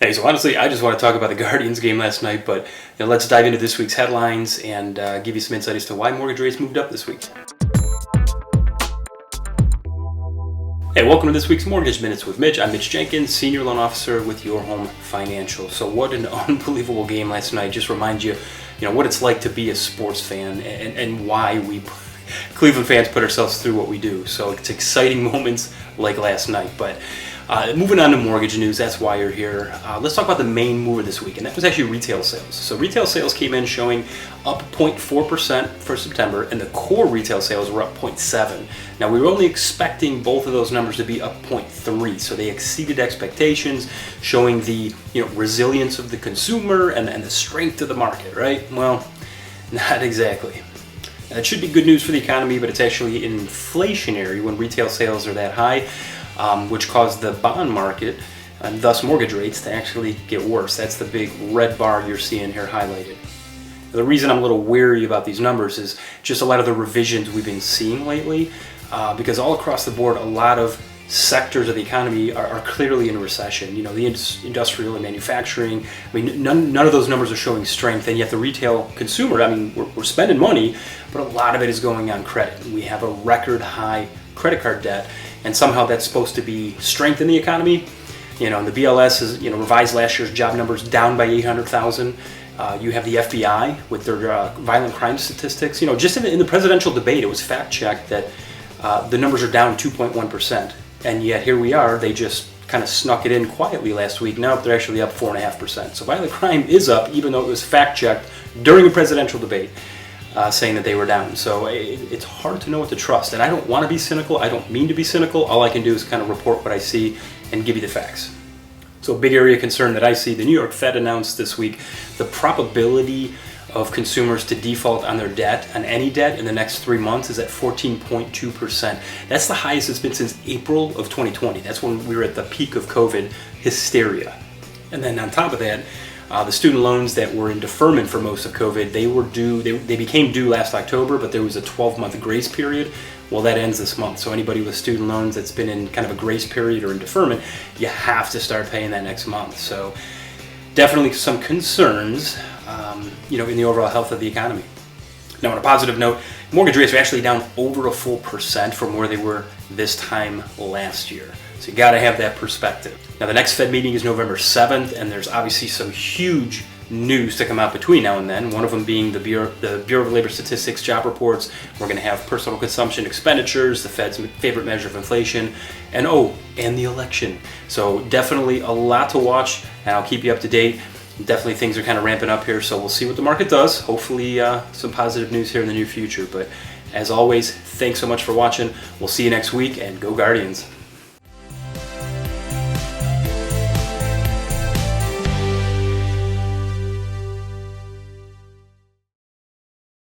Hey, so honestly, I just want to talk about the Guardians game last night, but let's dive into this week's headlines and give you some insight as to why mortgage rates moved up this week. Hey, welcome to this week's Mortgage Minutes with Mitch. I'm Mitch Jenkins, Senior Loan Officer with Your Home Financial. So what an unbelievable game last night. Just reminds you, what it's like to be a sports fan and why we Cleveland fans put ourselves through what we do. So it's exciting moments like last night. But moving on to mortgage news, that's why you're here. Let's talk about the main mover this week, and that was actually retail sales. So retail sales came in showing up 0.4% for September, and the core retail sales were up 0.7%. Now, we were only expecting both of those numbers to be up 0.3%, so they exceeded expectations, showing the resilience of the consumer and the strength of the market, right? Well, not exactly. It should be good news for the economy, but it's actually inflationary when retail sales are that high, which caused the bond market, and thus mortgage rates, to actually get worse. That's the big red bar you're seeing here highlighted. The reason I'm a little wary about these numbers is just a lot of the revisions we've been seeing lately, because all across the board, a lot of sectors of the economy are clearly in a recession. The industrial and manufacturing, none of those numbers are showing strength, and yet the retail consumer, we're spending money, but a lot of it is going on credit. We have a record high credit card debt, and somehow that's supposed to be strength in the economy. And the BLS has revised last year's job numbers down by 800,000. You have the FBI with their violent crime statistics. Just in the presidential debate, it was fact-checked that the numbers are down 2.1%. And yet here we are, they just kind of snuck it in quietly last week. Now they're actually up 4.5%. So violent crime is up, even though it was fact-checked during a presidential debate, saying that they were down. So it's hard to know what to trust. And I don't want to be cynical. I don't mean to be cynical. All I can do is kind of report what I see and give you the facts. So a big area of concern that I see, the New York Fed announced this week the probability of consumers to default on their debt, on any debt, in the next 3 months is at 14.2%. That's the highest it's been since April of 2020. That's when we were at the peak of COVID hysteria. And then on top of that, the student loans that were in deferment for most of COVID, they became due last October, but there was a 12-month grace period. Well, that ends this month. So anybody with student loans that's been in kind of a grace period or in deferment, you have to start paying that next month. So definitely some concerns, in the overall health of the economy. Now, on a positive note, mortgage rates are actually down over a full percent from where they were this time last year. So you got to have that perspective. Now, the next Fed meeting is November 7th, and there's obviously some huge news to come out between now and then. One of them being the Bureau of Labor Statistics job reports. We're going to have personal consumption expenditures, the Fed's favorite measure of inflation, and the election. So definitely a lot to watch, and I'll keep you up to date. Definitely things are kind of ramping up here, so we'll see what the market does. Hopefully some positive news here in the near future. But as always, thanks so much for watching. We'll see you next week, and go Guardians.